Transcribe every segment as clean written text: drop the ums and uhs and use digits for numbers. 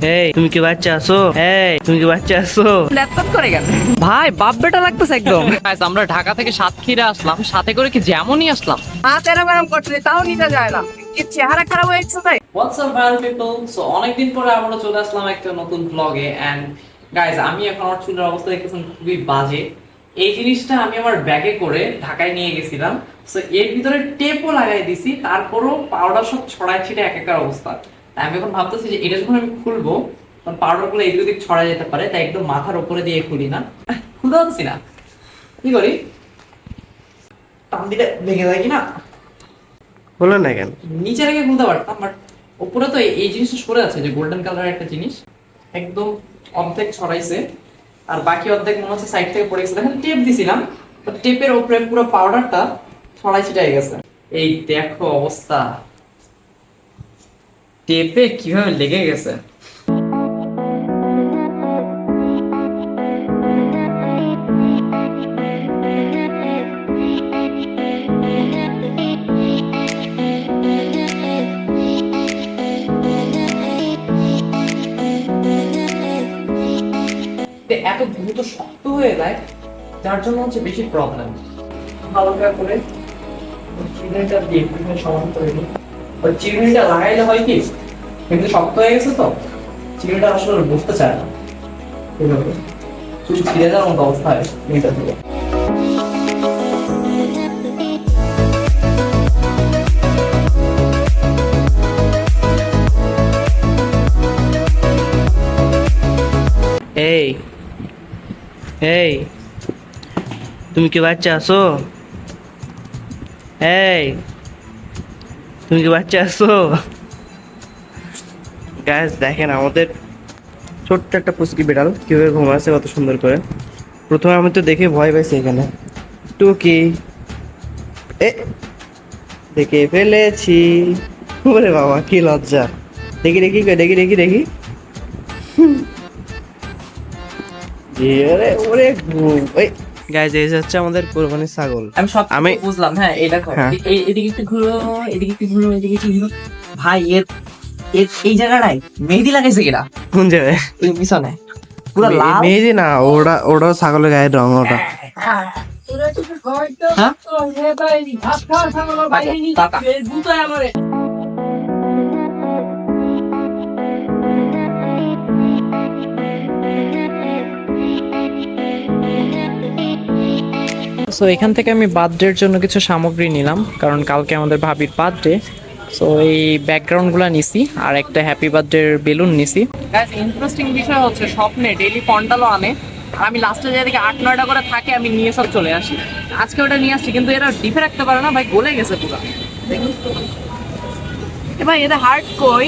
এই তুমি কি বাচ্চা আছো? এই তুমি কি বাচ্চা আছো? ল্যাপটপ করে গেল ভাই, বাপ বেটা লাগতেছে একদম। Guys, আমরা ঢাকা থেকে সাতক্ষীরা আসলাম, সাথে করে কি যেমনই আসলাম। হাত এরম এরম করছে, তাও নিতে যায় না। কি চেহারা খারাপ হয়ে গেছে তাই। What's up viral people? So অনেকদিন পরে আমরা চলে আসলাম একটা নতুন vlog-এ and guys, আমি এখন আমার চুলের অবস্থা দেখতেছেন খুবই বাজে। এই জিনিসটা আমি আমার ব্যাগে করে ঢাকায় নিয়ে গেছিলাম। সো এর ভিতরে টেপও লাগাই দিছি, তারপরও পাউডার সব ছড়ায় ছিটে একাকার অবস্থা। তাই আমি এখন ভাবতেছি যে এটা যখন আমি খুলবো তখন পাউডার গুলো এদিক ওদিক ছড়ায় যেতে পারে, তাই একদম মাথার উপরে দিয়ে খুলি না, খুলতে পারছি না। কি করি, টান দিলে ভেঙে যায় কিনা, বলেন না কেন? নিচে রেখে খুলতে পারতাম, বাট উপরে তো এই জিনিসটা সরে আছে, যে গোল্ডেন কালারের একটা জিনিস একদম অর্ধেক ছড়াইছে, আর বাকি অর্ধেক মনে হচ্ছে সাইড থেকে পড়ে গেছে। দেখেন টেপ দিছিলাম, টেপের উপরে পুরো পাউডারটা ছড়াই ছিটাই গেছে। এই দেখো অবস্থা, টেপে কিভাবে লেগে গেছে। এত দ্রুত শক্ত হয়ে যায়, যার জন্য হচ্ছে বেশি প্রবলেম। হালকা করে চিরুনিটা দিয়ে একটুখানি সমান করে নিই। ওই চিরুনিটা লাগাইলে হয় কি, কিন্তু শক্ত হয়ে গেছে তো চিরুনিটা আসলে বসতে চায় না, এইভাবে চুল ছিঁড়ে যাওয়ার মতো অবস্থা হয় চিরুনিটা দিয়ে। এই এই তুমি কি বাচ্চা আছো? এই তুমি কি বাচ্চা আছো? গাইস দেখেন আমাদের ছোট্ট একটা পুচকি বিড়াল কিভাবে ঘুমাচ্ছে কত সুন্দর করে। প্রথমে আমি তো দেখে ভয় পাইছি, এখানে টুকি এ দেখে ফেলেছি। ওরে বাবা কি লজ্জা। দেখি দেখি দেখি দেখি দেখি গাইস এই হচ্ছে আমাদের কোরবানির ছাগল। আমি বুঝলাম, হ্যাঁ এই দেখো, হ্যাঁ। এদিকে একটু ঘুরো, এদিকে একটু ঘুরো, এদিকে একটু ঘুরো। ভাই এর এর এই জায়গাটায় মেহেদি লাগাইছে কিনা কোন জায়গায়? এই পিছনে পুরো লাল। মেহেদি না, ওটা ছাগলের গায়ের রং ওটা। হ্যাঁ? টাকা। সো এখান থেকে আমি বার্থডের জন্য কিছু সামগ্রী নিলাম, কারণ কালকে আমাদের ভাবির বার্থডে। সো এই ব্যাকগ্রাউন্ডগুলো নিছি, আর একটা হ্যাপি বার্থডের বেলুন নিছি। গাইস ইন্টারেস্টিং বিষয় হচ্ছে স্বপ্নে ডেইলি ফন্টালও আনে, আর আমি লাস্টে যেদিকে 8-9টা করে থাকে আমি নিয়ে সব চলে আসি। আজকে ওটা নিয়ে আসছি, কিন্তু এরা ডিফে রাখতে পারে না ভাই, গলে গেছে পুরো। এ ভাই এদের হার্ট কই?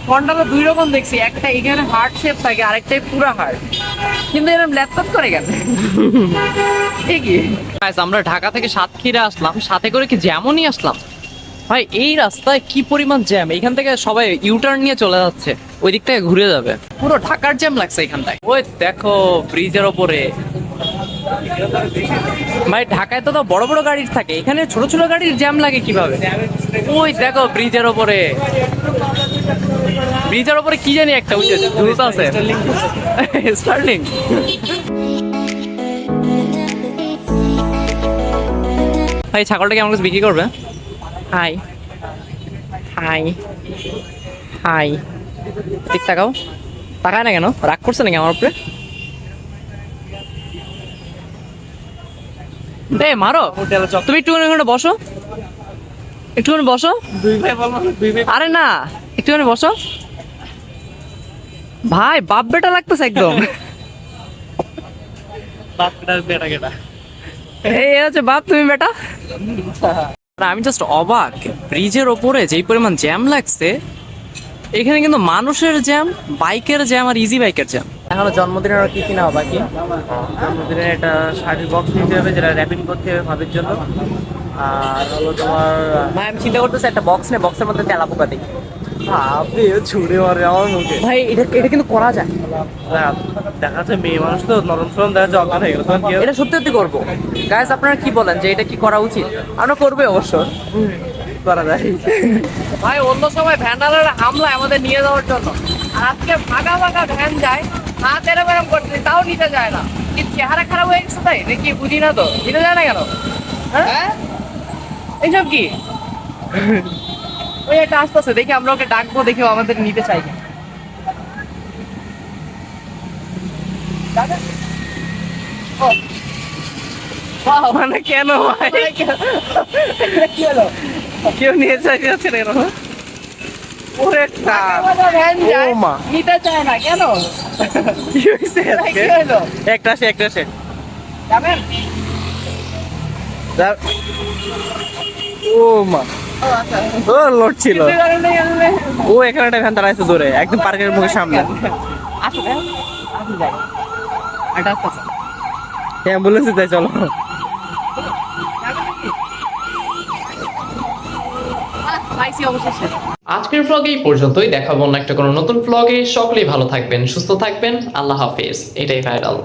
ফন্টালো দুই রকম দেখছি, একটা এখানে হার্ট শেপ থাকে, আরেকটাই পুরো হার্ট, কিন্তু এরকম ল্যাপটপ করে কেন? ঠিকই। আমরা ঢাকা থেকে সাতক্ষীরা আসলাম, সাথে করে কি যেমনই আসলাম ভাই, এই রাস্তায় কি পরিমাণ জ্যাম। এখান থেকে সবাই ইউটার্ন নিয়ে চলে যাচ্ছে, ওই দিক থেকে ঘুরে যাবে। পুরো ঢাকার জ্যাম লাগছে এখানটায়। ওই দেখো ব্রিজের ওপরে ভাই, ঢাকায় তো বড় বড় গাড়ি থাকে, এখানে ছোট ছোট গাড়ির জ্যাম লাগে কিভাবে? ওই দেখো ব্রিজের ওপরে, ব্রিজের ওপরে কি জানি একটা দ্রুত আছে, স্টার্লিং। ভাই ছাগলটাকে আমার কাছে বিক্রি করবে? হাই হাই হাই, ঠিক তাকাও, তাকায় না কেন? রাগ করছে নাকি আমার উপরে? এ মারো, তুমি একটুখানি বসো, একটুখানি বসো। আরে না, একটুখানি বসো ভাই, বাপ বেটা লাগতেছে একদম। এই হচ্ছে বাপ, তুমি বেটা। আমি জাস্ট অবাক, ব্রিজের ওপরে যেই পরিমাণ জ্যাম লাগছে, এখানে কিন্তু মানুষের জ্যাম, বাইকের জ্যাম, আর ইজি বাইকের জ্যাম। এখনো জন্মদিনের আর কি কিনা বাকি? জন্মদিনে একটা শাড়ির বক্স নিতে হবে, যেটা র্যাপিং করতে হবে ভাবির জন্য। আর হলো তোমার ভাই আমি চিন্তা করতেছি একটা বক্স নে, বক্সের মধ্যে তেলা পোকা দিই। ভাবি ছুড়ে মারে আমার মুখে। ভাই এটা এটা কিন্তু করা যায়, দেখা যাচ্ছে মেয়ে মানুষ তো নরম সরম, দেখা যাচ্ছে অজ্ঞান হয়ে গেল, তখন কি হবে? এটা সত্যি সত্যি করবো। গাইস আপনারা কি বলেন যে এটা কি করা উচিত? আমরা করবো অবশ্য, করা যায়। ভাই অন্য সময় ভ্যান্ডালের হামলা আমাদের নিয়ে যাওয়ার জন্য আর আজকে ভাগা ভাগা ভ্যান যায়, হাত এরম এরম করতে তাও নিতে যায় না। কি চেহারা খারাপ হয়ে গেছে তাই নাকি বুঝি না তো, নিতে যায় না কেন? হ্যাঁ এইসব কি? ওই একটা আসতেছে, দেখি আমরা ওকে ডাকবো, দেখি ও আমাদের নিতে চাই কিনা। ও বাহ, মানে কেন ভাই? কি হলো? কেউ নিয়ে যাচ্ছে না কেন? ওরে একটা ভ্যান যায়, ও মা। নিতে চায় না কেন? কি হয়েছে ভাই, আজকে? কি হলো? একটা আসে যাবেন? ও মা, ও আচ্ছা, ও লোড ছিল। কিছুই করেন নাই আসলে। ও এখানে একটা ভ্যান দাঁড়াইছে দূরে, একদম পার্কের মুখের সামনে। আসো ভাই, আসো যাই। এটা আসতেছে। অ্যাম্বুলেন্সে যাই, চলো। যাবেন নাকি? পাইছি অবশেষে। আজকের ভ্লগে এই পর্যন্তই, দেখাবো অন্য একটা কোনো নতুন ভ্লগে। সকলেই ভালো থাকবেন, সুস্থ থাকবেন, আল্লাহ হাফেজ। এটাই ভাইরাল।